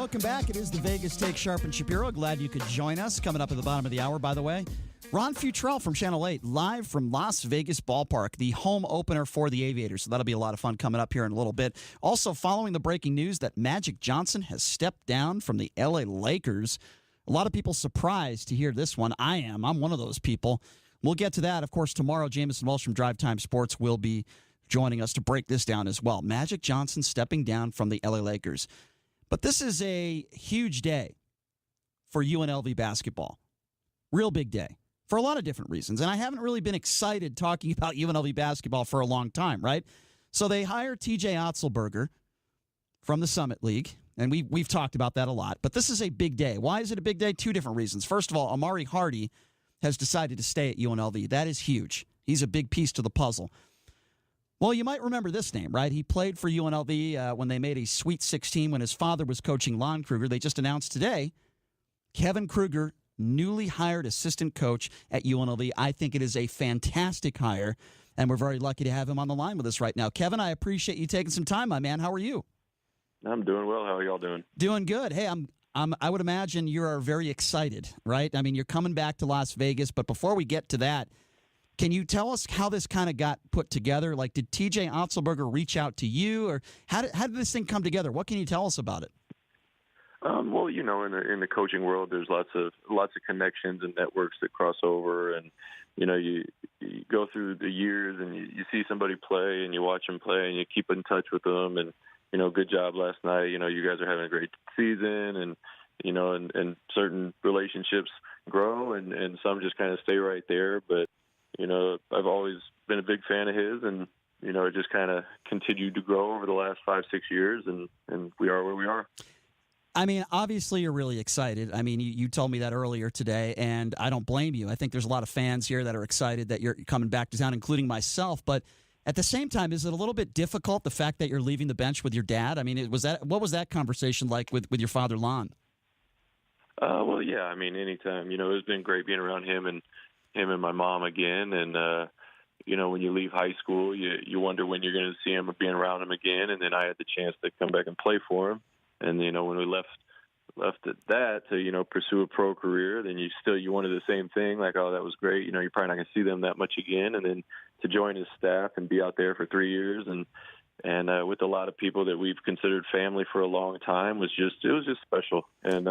welcome back. It is the Vegas Take, Sharp and Shapiro. Glad you could join us. Coming up at the bottom of the hour, by the way, Ron Futrell from Channel 8, live from Las Vegas Ballpark, the home opener for the Aviators. So that'll be a lot of fun coming up here in a little bit. Also, following the breaking news that Magic Johnson has stepped down from the LA Lakers. A lot of people surprised to hear this one. I am. I'm one of those people. We'll get to that. Of course, tomorrow, Jamison Welsh from Drive Time Sports will be joining us to break this down as well. Magic Johnson stepping down from the LA Lakers. But this is a huge day for UNLV basketball. Real big day for a lot of different reasons. And I haven't really been excited talking about UNLV basketball for a long time, right? So they hire TJ Otzelberger from the Summit League, and we've talked about that a lot. But this is a big day. Why is it a big day? Two different reasons. First of all, Amari Hardy has decided to stay at UNLV. That is huge. He's a big piece to the puzzle. Well, you might remember this name, right? He played for UNLV when they made a Sweet 16 when his father was coaching Lon Kruger. They just announced today, Kevin Kruger, newly hired assistant coach at UNLV. I think it is a fantastic hire, and we're very lucky to have him on the line with us right now. Kevin, I appreciate you taking some time, my man. How are you? I'm doing well. How are y'all doing? Doing good. Hey, I would imagine you are very excited, right? I mean, you're coming back to Las Vegas, but before we get to that, can you tell us how this kind of got put together? Like, did TJ Otzelberger reach out to you, or how did this thing come together? What can you tell us about it? Well, you know, in the coaching world, there's lots of connections and networks that cross over, and you know, you go through the years and you see somebody play and you watch them play and you keep in touch with them, and you know, good job last night. You know, you guys are having a great season, and you know, and certain relationships grow, and some just kind of stay right there, but. You know, I've always been a big fan of his, and, you know, it just kind of continued to grow over the last 5-6 years, and we are where we are. I mean, obviously you're really excited. I mean, you told me that earlier today, and I don't blame you. I think there's a lot of fans here that are excited that you're coming back to town, including myself. But at the same time, is it a little bit difficult, the fact that you're leaving the bench with your dad? I mean, what was that conversation like with your father, Lon? Well, yeah, I mean, anytime. You know, it's been great being around him and my mom again, and you know, when you leave high school, you wonder when you're going to see him or being around him again. And then I had the chance to come back and play for him. And you know, when we left at that to, you know, pursue a pro career, then you wanted the same thing, like, oh, that was great. You know, you're probably not going to see them that much again. And then to join his staff and be out there for 3 years and with a lot of people that we've considered family for a long time was just special. And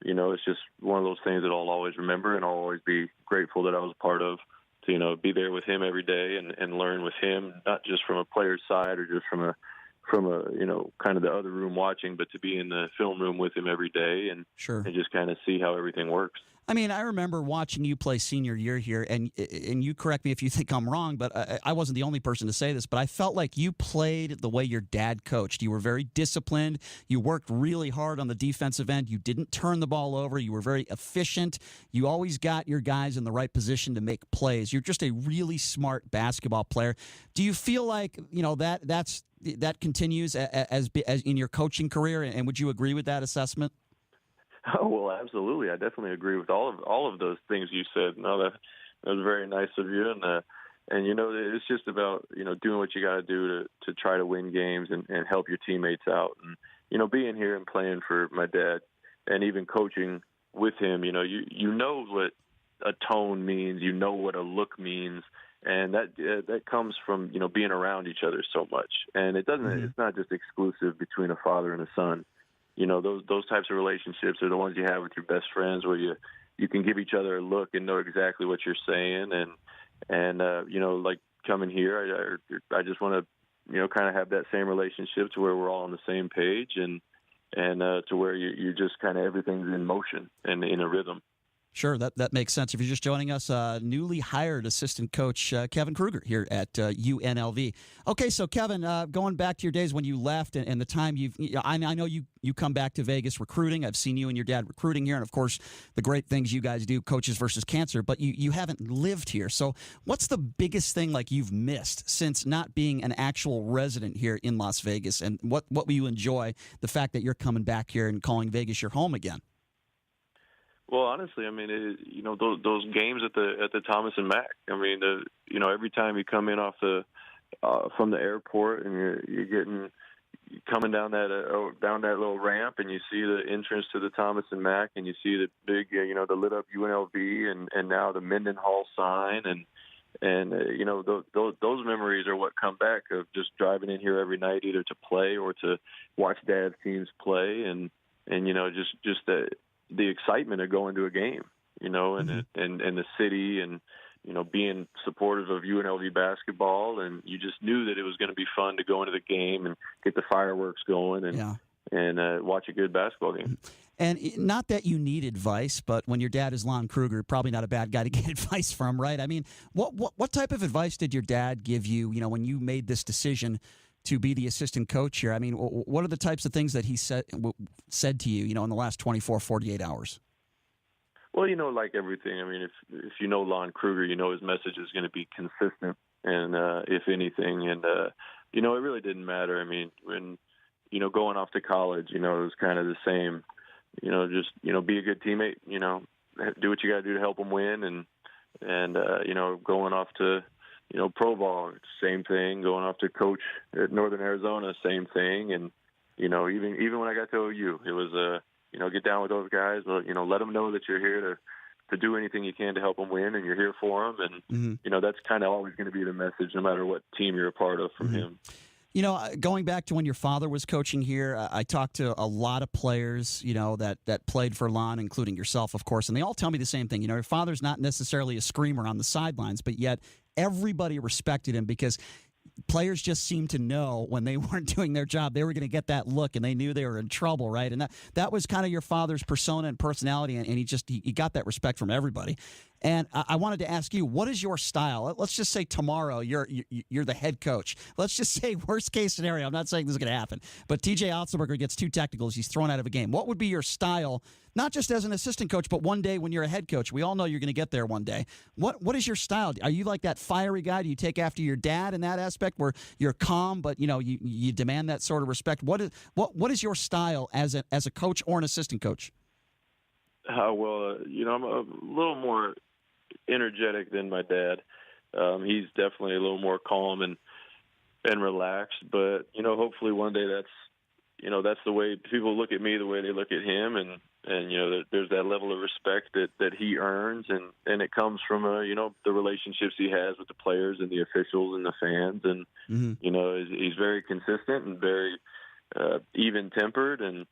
you know, it's just one of those things that I'll always remember, and I'll always be grateful that I was a part of, to, you know, be there with him every day and learn with him, not just from a player's side or just from a, you know, kind of the other room watching, but to be in the film room with him every day and, sure, and just kind of see how everything works. I mean, I remember watching you play senior year here, and you correct me if you think I'm wrong, but I wasn't the only person to say this, but I felt like you played the way your dad coached. You were very disciplined. You worked really hard on the defensive end. You didn't turn the ball over. You were very efficient. You always got your guys in the right position to make plays. You're just a really smart basketball player. Do you feel like, you know, that continues as in your coaching career, and would you agree with that assessment? Oh, well, absolutely. I definitely agree with all of those things you said. No, that was very nice of you. And you know, it's just about, you know, doing what you got to do to try to win games and help your teammates out. And, you know, being here and playing for my dad and even coaching with him, you know, you know what a tone means, you know what a look means. And that comes from, you know, being around each other so much. And it doesn't, it's not just exclusive between a father and a son. You know, those types of relationships are the ones you have with your best friends, where you can give each other a look and know exactly what you're saying. And you know, like coming here, I just want to, you know, kind of have that same relationship to where we're all on the same page and to where you just kind of everything's in motion and in a rhythm. Sure, that makes sense. If you're just joining us, newly hired assistant coach Kevin Kruger here at UNLV. Okay, so Kevin, going back to your days when you left and the time I know you come back to Vegas recruiting. I've seen you and your dad recruiting here, and of course the great things you guys do, Coaches versus Cancer. But you haven't lived here. So what's the biggest thing like you've missed since not being an actual resident here in Las Vegas? And what will you enjoy the fact that you're coming back here and calling Vegas your home again? Well, honestly, I mean, you know, those games at the Thomas and Mack. I mean, you know, every time you come in off from the airport and you're getting, coming down that little ramp, and you see the entrance to the Thomas and Mack, and you see the big, the lit up UNLV, and now the Mendenhall sign, and those memories are what come back of just driving in here every night, either to play or to watch Dad's teams play, and just the excitement of going to a game, and the city, and being supportive of UNLV basketball, and you just knew that it was going to be fun to go into the game and get the fireworks going and watch a good basketball game. And not that you need advice, but when your dad is Lon Kruger, probably not a bad guy to get advice from, right? I mean, what type of advice did your dad give you, when you made this decision to be the assistant coach here? I mean, what are the types of things that he said to you, in the last 24, 48 hours? Well, like everything, I mean, if you know Lon Kruger, his message is going to be consistent, and if anything, and it really didn't matter. I mean, when going off to college, it was kind of the same. Just be a good teammate. Do what you got to do to help them win, and going off to pro ball, same thing. Going off to coach at Northern Arizona, same thing. And even when I got to OU, it was get down with those guys. Let them know that you're here to do anything you can to help them win, and you're here for them. And that's kind of always going to be the message, no matter what team you're a part of from him. Going back to when your father was coaching here, I talked to a lot of players, that played for Lon, including yourself, of course, and they all tell me the same thing. Your father's not necessarily a screamer on the sidelines, but yet everybody respected him because players just seemed to know when they weren't doing their job, they were going to get that look, and they knew they were in trouble, right? And that was kind of your father's persona and personality, and he got that respect from everybody. And I wanted to ask you, what is your style? Let's just say tomorrow you're the head coach. Let's just say worst case scenario. I'm not saying this is going to happen, but TJ Otzelberger gets 2 technicals. He's thrown out of a game. What would be your style, not just as an assistant coach, but one day when you're a head coach? We all know you're going to get there one day. What is your style? Are you like that fiery guy? Do you take after your dad in that aspect where you're calm, but you demand that sort of respect? What is your style as a coach or an assistant coach? I'm a little more energetic than my dad. He's definitely a little more calm and relaxed, but hopefully one day that's the way people look at me, the way they look at him, and there's that level of respect that he earns, and it comes from the relationships he has with the players and the officials and the fans, and he's very consistent and very even tempered, and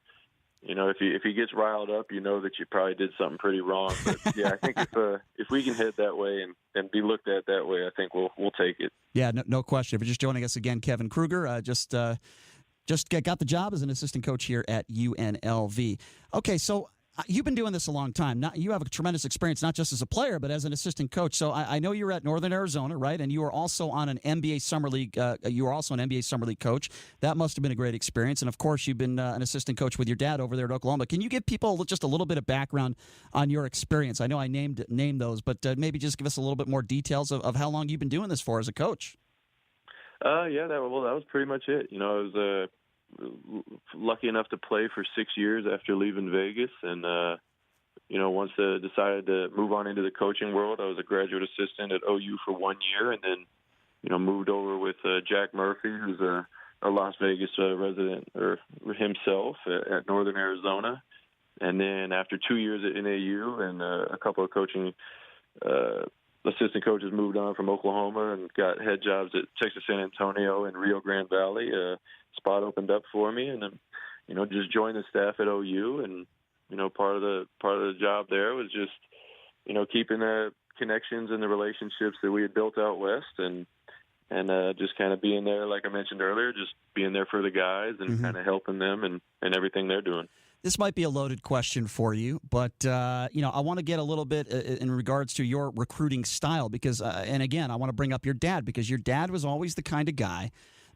if he gets riled up, that you probably did something pretty wrong. But yeah, I think if we can head that way and be looked at that way, I think we'll take it. Yeah, no question. If you're just joining us again, Kevin Kruger just got the job as an assistant coach here at UNLV. Okay, so you've been doing this a long time. You have a tremendous experience, not just as a player, but as an assistant coach. So I know you were at Northern Arizona, right? And you were also on an NBA Summer League. You were also an NBA Summer League coach. That must have been a great experience. And of course, you've been an assistant coach with your dad over there at Oklahoma. Can you give people just a little bit of background on your experience? I know I named those, but maybe just give us a little bit more details of how long you've been doing this for as a coach. Yeah, that was pretty much it. I was lucky enough to play for 6 years after leaving Vegas, and once I decided to move on into the coaching world, I was a graduate assistant at OU for 1 year, and then moved over with Jack Murphy, who's a Las Vegas resident or himself at Northern Arizona, and then after 2 years at NAU and a couple of coaching assistant coaches moved on from Oklahoma and got head jobs at Texas San Antonio and Rio Grande Valley. Spot opened up for me, and then just joined the staff at OU, and part of the job there was just keeping the connections and the relationships that we had built out west, and just kind of being there, like I mentioned earlier, just being there for the guys and kind of helping them and everything they're doing. This might be a loaded question for you, but I want to get a little bit in regards to your recruiting style because, and again, I want to bring up your dad because your dad was always the kind of guy.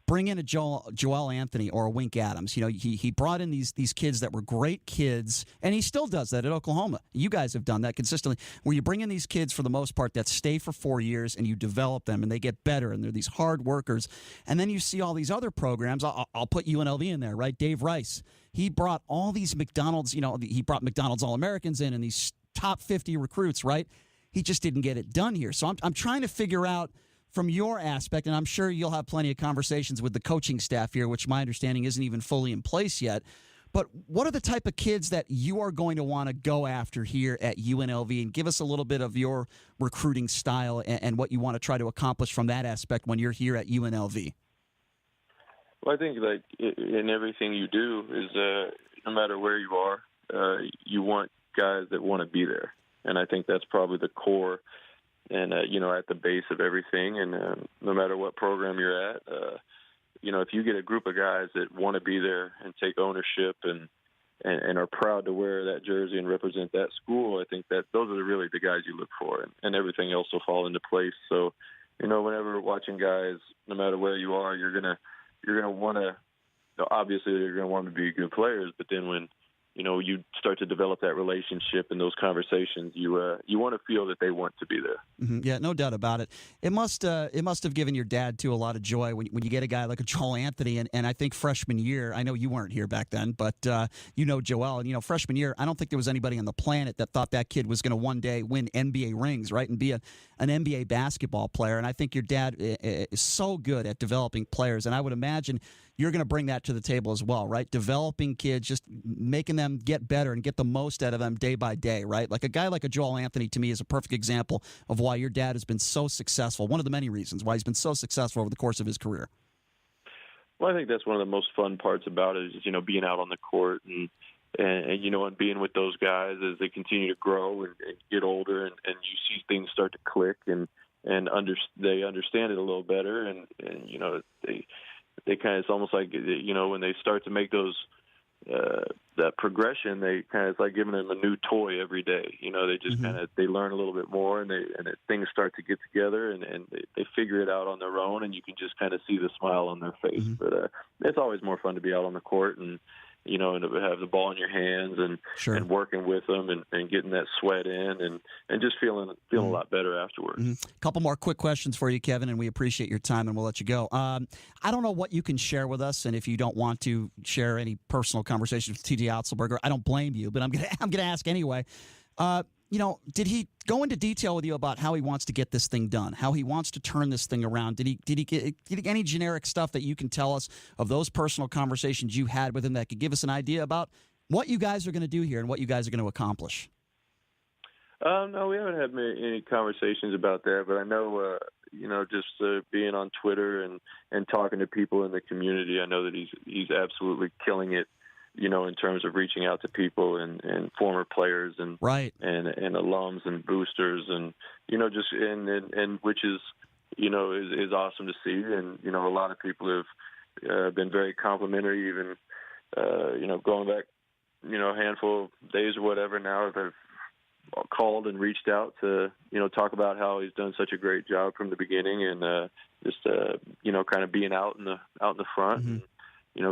Bring in a Joel Anthony or a Wink Adams. He brought in these kids that were great kids, and he still does that at Oklahoma. You guys have done that consistently, where you bring in these kids for the most part that stay for 4 years, and you develop them, and they get better, and they're these hard workers. And then you see all these other programs. I'll put UNLV in there, right? Dave Rice. He brought all these McDonald's. He brought McDonald's All-Americans in and these top 50 recruits, right? He just didn't get it done here. So I'm trying to figure out, from your aspect, and I'm sure you'll have plenty of conversations with the coaching staff here, which my understanding isn't even fully in place yet, but what are the type of kids that you are going to want to go after here at UNLV? And give us a little bit of your recruiting style and what you want to try to accomplish from that aspect when you're here at UNLV. Well, I think like in everything you do is no matter where you are, you want guys that want to be there. And I think that's probably the core and, at the base of everything. And no matter what program you're at, if you get a group of guys that want to be there and take ownership and are proud to wear that jersey and represent that school, I think that those are really the guys you look for, and everything else will fall into place. So, whenever watching guys, no matter where you are, you're gonna want to. Obviously, you're gonna want to be good players, but then when you start to develop that relationship and those conversations, you want to feel that they want to be there. Mm-hmm. Yeah, no doubt about it. It must have given your dad, too, a lot of joy when you get a guy like a Joel Anthony. And I think freshman year, I know you weren't here back then, but Joel. And, freshman year, I don't think there was anybody on the planet that thought that kid was going to one day win NBA rings, right, and be an NBA basketball player. And I think your dad is so good at developing players. And I would imagine you're going to bring that to the table as well, right? Developing kids, just making them get better and get the most out of them day by day, right? Like a guy like a Joel Anthony, to me, is a perfect example of why your dad has been so successful. One of the many reasons why he's been so successful over the course of his career. Well, I think that's one of the most fun parts about it is, being out on the court and being with those guys as they continue to grow and get older and you see things start to click and they understand it a little better and they kind of, it's almost like, when they start to make those, that progression, they kind of, it's like giving them a new toy every day. They just kind of, they learn a little bit more and things start to get together and they figure it out on their own and you can just kind of see the smile on their face. But it's always more fun to be out on the court and to have the ball in your hands and working with them and getting that sweat in and just feeling a lot better afterwards. A couple more quick questions for you, Kevin, and we appreciate your time and we'll let you go. I don't know what you can share with us, and if you don't want to share any personal conversations with T.J. Otzelberger, I don't blame you, but I'm gonna ask anyway. Did he go into detail with you about how he wants to get this thing done, how he wants to turn this thing around? Did he get any generic stuff that you can tell us of those personal conversations you had with him that could give us an idea about what you guys are going to do here and what you guys are going to accomplish? No, we haven't had any conversations about that, but I know, just being on Twitter and talking to people in the community, I know that he's absolutely killing it. In terms of reaching out to people and former players and alums and boosters and just and which is is awesome to see and a lot of people have been very complimentary even going back a handful of days or whatever now they've called and reached out to talk about how he's done such a great job from the beginning and just kind of being out in the front. And,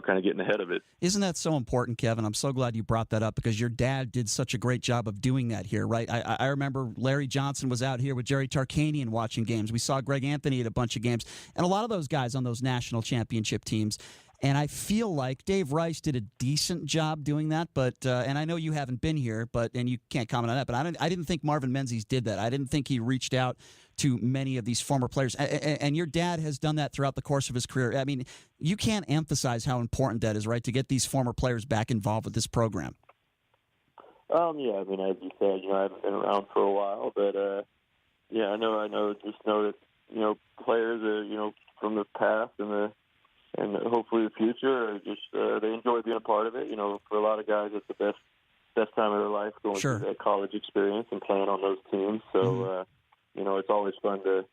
kind of getting ahead of it. Isn't that so important, Kevin? I'm so glad you brought that up because your dad did such a great job of doing that here, right? I remember Larry Johnson was out here with Jerry Tarkanian watching games. We saw Greg Anthony at a bunch of games, and a lot of those guys on those national championship teams. And I feel like Dave Rice did a decent job doing that, but and I know you haven't been here, and you can't comment on that, but I didn't think Marvin Menzies did that. I didn't think he reached out to many of these former players. And your dad has done that throughout the course of his career. I mean, you can't emphasize how important that is, right, to get these former players back involved with this program. Yeah, I mean, as you said, I haven't been around for a while, but I know, just know that, players are, from the past and hopefully the future are just, they enjoy being a part of it. For a lot of guys, it's the best time of their life going through that college experience and playing on those teams. So, it's always fun to,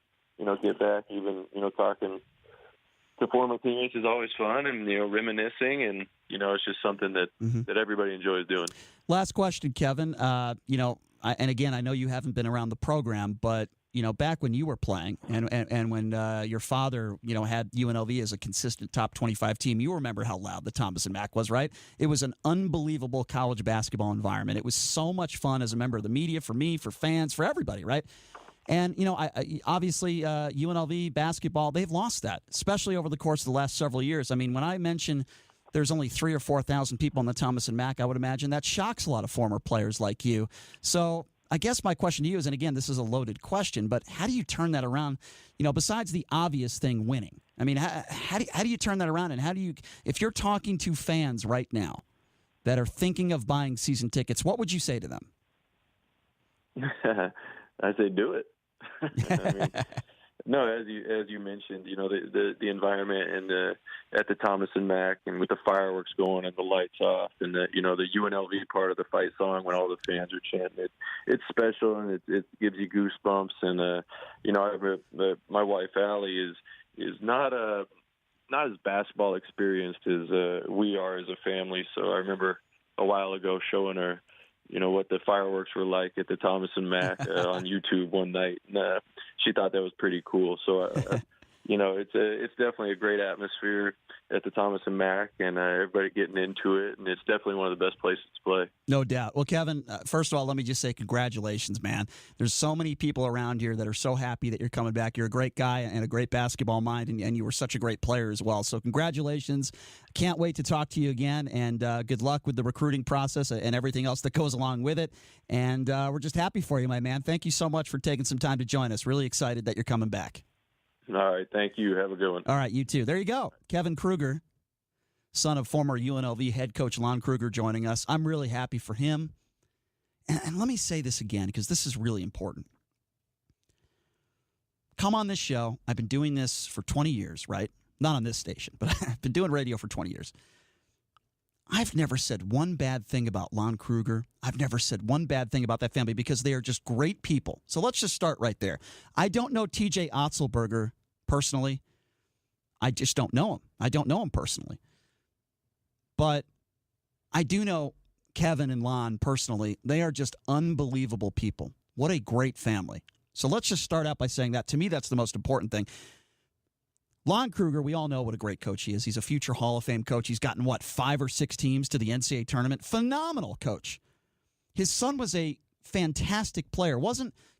get back, even, talking to former teammates is always fun and, reminiscing and, it's just something that, that everybody enjoys doing. Last question, Kevin. And again, I know you haven't been around the program, but, back when you were playing and when your father, had UNLV as a consistent top 25 team, you remember how loud the Thomas and Mack was, right? It was an unbelievable college basketball environment. It was so much fun as a member of the media, for me, for fans, for everybody, right? And, obviously UNLV basketball, they've lost that, especially over the course of the last several years. I mean, when I mention there's only 3,000 or 4,000 people on the Thomas and Mack, I would imagine that shocks a lot of former players like you. So I guess my question to you is, and again, this is a loaded question, but how do you turn that around? Besides the obvious thing, winning. I mean, how do you turn that around? And how do you, if you're talking to fans right now that are thinking of buying season tickets, what would you say to them? I say do it. I mean, no, as you mentioned, the environment and at the Thomas and Mack, and with the fireworks going and the lights off, and the UNLV part of the fight song when all the fans are chanting, it's special, and it gives you goosebumps. And my wife Allie is not as basketball experienced as we are as a family. So I remember a while ago showing her, what the fireworks were like at the Thomas and Mack on YouTube one night. And she thought that was pretty cool. So, it's definitely a great atmosphere at the Thomas and Mack, and everybody getting into it. And it's definitely one of the best places to play. No doubt. Well, Kevin, first of all, let me just say congratulations, man. There's so many people around here that are so happy that you're coming back. You're a great guy and a great basketball mind, and you were such a great player as well. So congratulations. Can't wait to talk to you again, and good luck with the recruiting process and everything else that goes along with it. And we're just happy for you, my man. Thank you so much for taking some time to join us. Really excited that you're coming back. All right. Thank you. Have a good one. All right. You too. There you go. Kevin Kruger, son of former UNLV head coach Lon Kruger, joining us. I'm really happy for him. And let me say this again, because this is really important. Come on this show. I've been doing this for 20 years, right? Not on this station, but I've been doing radio for 20 years. I've never said one bad thing about Lon Kruger. I've never said one bad thing about that family because they are just great people. So let's just start right there. I don't know TJ Otzelberger personally. I just don't know him. I don't know him personally. But I do know Kevin and Lon personally. They are just unbelievable people. What a great family. So let's just start out by saying that. To me, that's the most important thing. Lon Kruger, we all know what a great coach he is. He's a future Hall of Fame coach. He's gotten, 5 or 6 teams to the NCAA tournament. Phenomenal coach. His son was a fantastic player.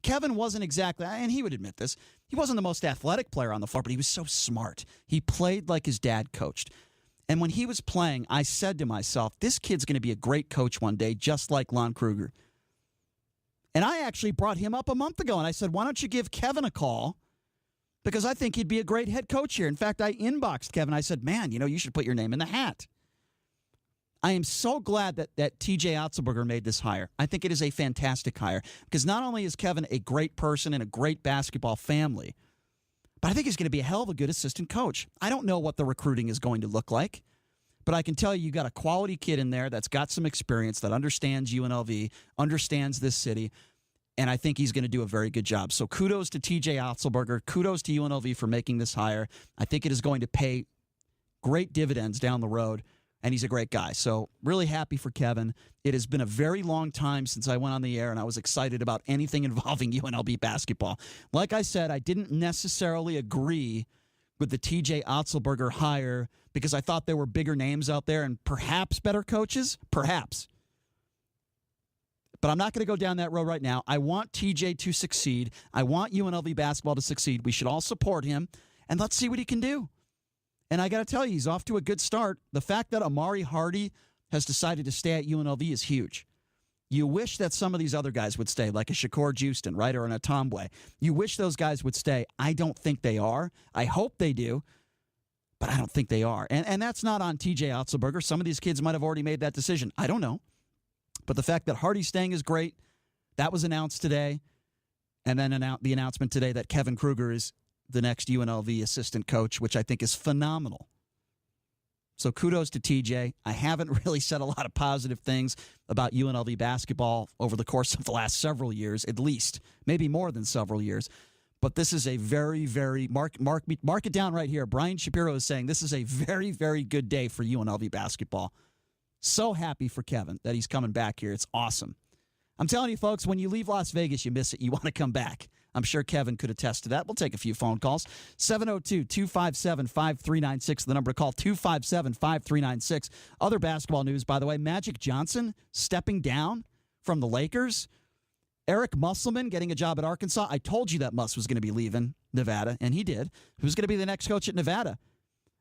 Kevin wasn't exactly, and he would admit this, he wasn't the most athletic player on the floor, but he was so smart. He played like his dad coached. And when he was playing, I said to myself, this kid's going to be a great coach one day, just like Lon Kruger. And I actually brought him up a month ago, and I said, why don't you give Kevin a call? Because I think he'd be a great head coach here. In fact, I inboxed Kevin. I said, man, you should put your name in the hat. I am so glad that TJ Otzelberger made this hire. I think it is a fantastic hire because not only is Kevin a great person and a great basketball family, but I think he's going to be a hell of a good assistant coach. I don't know what the recruiting is going to look like, but I can tell you got a quality kid in there that's got some experience, that understands UNLV, understands this city, and I think he's going to do a very good job. So kudos to TJ Otzelberger. Kudos to UNLV for making this hire. I think it is going to pay great dividends down the road, and he's a great guy. So really happy for Kevin. It has been a very long time since I went on the air, and I was excited about anything involving UNLV basketball. Like I said, I didn't necessarily agree with the TJ Otzelberger hire because I thought there were bigger names out there and perhaps better coaches. Perhaps. But I'm not going to go down that road right now. I want TJ to succeed. I want UNLV basketball to succeed. We should all support him, and let's see what he can do. And I got to tell you, he's off to a good start. The fact that Amari Hardy has decided to stay at UNLV is huge. You wish that some of these other guys would stay, like a Shakur Houston, right, or an Atombwe. You wish those guys would stay. I don't think they are. I hope they do, but I don't think they are. And that's not on TJ Otzelberger. Some of these kids might have already made that decision. I don't know. But the fact that Hardy's staying is great. That was announced today. And then the announcement today that Kevin Kruger is the next UNLV assistant coach, which I think is phenomenal. So kudos to TJ. I haven't really said a lot of positive things about UNLV basketball over the course of the last several years, at least, maybe more than several years. But this is a very, very, mark it down right here. Brian Shapiro is saying this is a very, very good day for UNLV basketball. So happy for Kevin that he's coming back here. It's awesome. I'm telling you, folks, when you leave Las Vegas, you miss it. You want to come back. I'm sure Kevin could attest to that. We'll take a few phone calls. 702-257-5396, the number to call, 257-5396. Other basketball news, by the way, Magic Johnson stepping down from the Lakers. Eric Musselman getting a job at Arkansas. I told you that Muss was going to be leaving Nevada, and he did. Who's going to be the next coach at Nevada?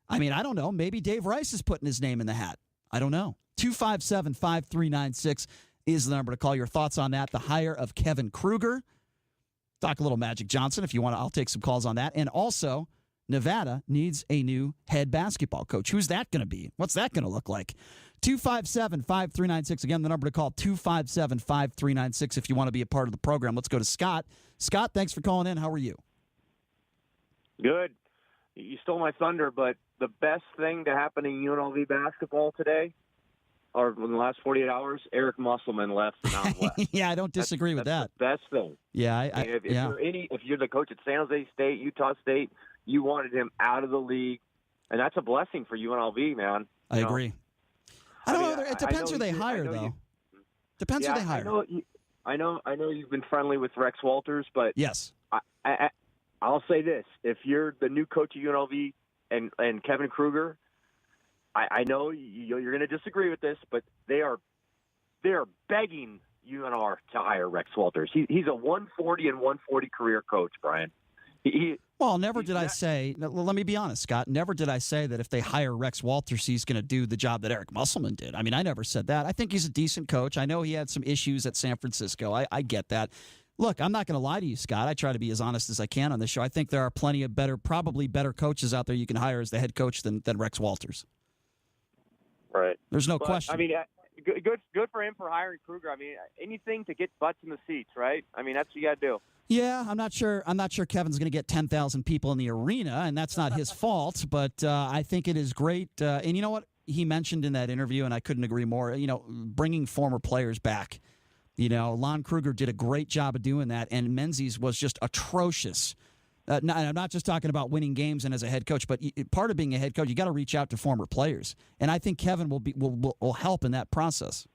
I mean, I don't know. Maybe Dave Rice is putting his name in the hat. I don't know. 257-5396. is the number to call. Your thoughts on that, the hire of Kevin Kruger. Talk a little Magic Johnson if you want to. I'll take some calls on that. And also, Nevada needs a new head basketball coach. Who's that going to be? What's that going to look like? 257-5396. Again, the number to call, 257-5396 if you want to be a part of the program. Let's go to Scott. Scott, thanks for calling in. How are you? Good. You stole my thunder, but the best thing to happen in UNLV basketball today, or in the last 48 hours, Eric Musselman left the Mountain West. Yeah, I don't disagree with that. The best thing. Yeah, if you're the coach at San Jose State, Utah State, you wanted him out of the league, and that's a blessing for UNLV, man. I agree. I don't know. It depends who they hire, though. Depends who they hire. I know you've been friendly with Rex Walters, but yes, I'll say this: if you're the new coach of UNLV and Kevin Kruger, I know you're going to disagree with this, but they are begging UNR to hire Rex Walters. He's a 140 and 140 career coach, Brian. Never did I say, let me be honest, Scott, never did I say that if they hire Rex Walters, he's going to do the job that Eric Musselman did. I mean, I never said that. I think he's a decent coach. I know he had some issues at San Francisco. I get that. Look, I'm not going to lie to you, Scott. I try to be as honest as I can on this show. I think there are plenty of probably better coaches out there you can hire as the head coach than Rex Walters. Right. There's no question. I mean, good for him for hiring Kruger. I mean, anything to get butts in the seats, right? I mean, that's what you got to do. Yeah, I'm not sure Kevin's going to get 10,000 people in the arena, and that's not his fault. But I think it is great. And you know what he mentioned in that interview, and I couldn't agree more. Bringing former players back. Lon Kruger did a great job of doing that, and Menzies was just atrocious. I'm not just talking about winning games and as a head coach, but part of being a head coach, you got to reach out to former players, and I think Kevin will help in that process.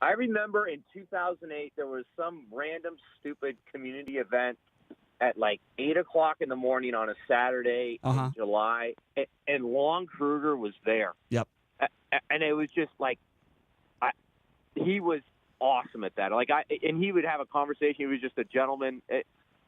I remember in 2008 there was some random stupid community event at like 8 o'clock in the morning on a Saturday in July, and Lon Kruger was there. Yep, and it was just like he was awesome at that. And he would have a conversation. He was just a gentleman.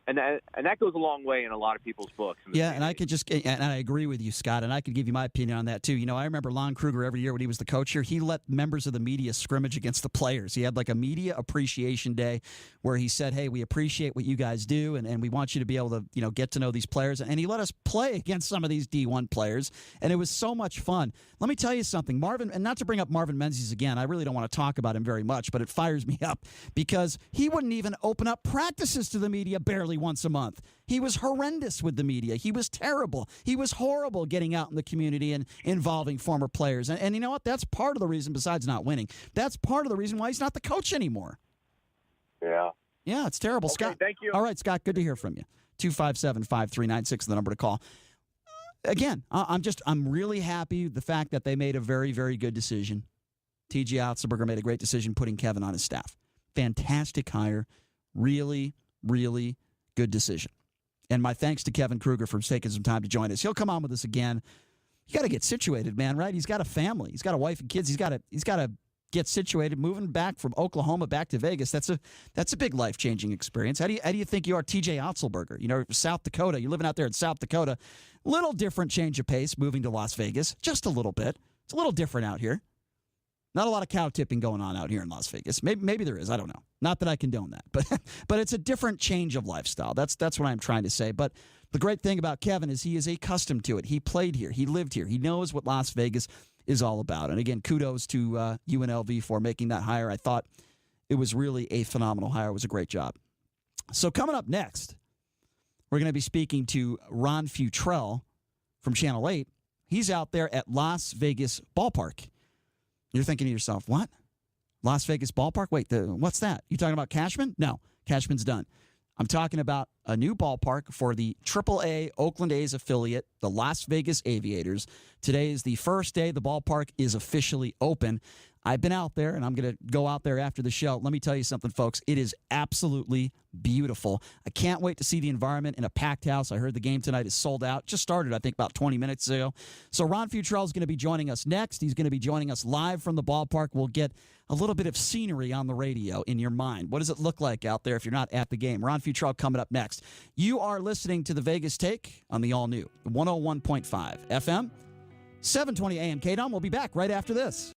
And that goes a long way in a lot of people's books. Yeah, and I agree with you, Scott, and I could give you my opinion on that, too. I remember Lon Kruger every year when he was the coach here, he let members of the media scrimmage against the players. He had like a media appreciation day where he said, hey, we appreciate what you guys do, and we want you to be able to, get to know these players. And he let us play against some of these D1 players, and it was so much fun. Let me tell you something, Marvin, and not to bring up Marvin Menzies again, I really don't want to talk about him very much, but it fires me up because he wouldn't even open up practices to the media barely once a month. He was horrendous with the media. He was terrible. He was horrible getting out in the community and involving former players. And you know what? That's part of the reason, besides not winning, that's part of the reason why he's not the coach anymore. Yeah. Yeah, it's terrible. Okay, Scott. Thank you. All right, Scott, good to hear from you. 257-5396, the number to call. Again, I'm really happy with the fact that they made a very, very good decision. T.J. Otzelberger made a great decision putting Kevin on his staff. Fantastic hire. Really, really good decision. And my thanks to Kevin Kruger for taking some time to join us. He'll come on with us again. You got to get situated, man, right? He's got a family. He's got a wife and kids. He's got to get situated. Moving back from Oklahoma back to Vegas, that's a big life-changing experience. How do you think you are, T.J. Otzelberger? South Dakota. You're living out there in South Dakota. Little different change of pace moving to Las Vegas. Just a little bit. It's a little different out here. Not a lot of cow tipping going on out here in Las Vegas. Maybe there is. I don't know. Not that I condone that, but it's a different change of lifestyle. That's what I'm trying to say. But the great thing about Kevin is he is accustomed to it. He played here. He lived here. He knows what Las Vegas is all about. And again, kudos to UNLV for making that hire. I thought it was really a phenomenal hire. It was a great job. So coming up next, we're going to be speaking to Ron Futrell from Channel 8. He's out there at Las Vegas Ballpark. You're thinking to yourself, what? Las Vegas Ballpark? Wait, what's that? You talking about Cashman? No, Cashman's done. I'm talking about a new ballpark for the AAA Oakland A's affiliate, the Las Vegas Aviators. Today is the first day the ballpark is officially open. I've been out there, and I'm going to go out there after the show. Let me tell you something, folks. It is absolutely beautiful. I can't wait to see the environment in a packed house. I heard the game tonight is sold out. Just started, I think, about 20 minutes ago. So Ron Futrell is going to be joining us next. He's going to be joining us live from the ballpark. We'll get a little bit of scenery on the radio in your mind. What does it look like out there if you're not at the game? Ron Futrell coming up next. You are listening to the Vegas Take on the all-new 101.5 FM, 720 AM KDWN. We'll be back right after this.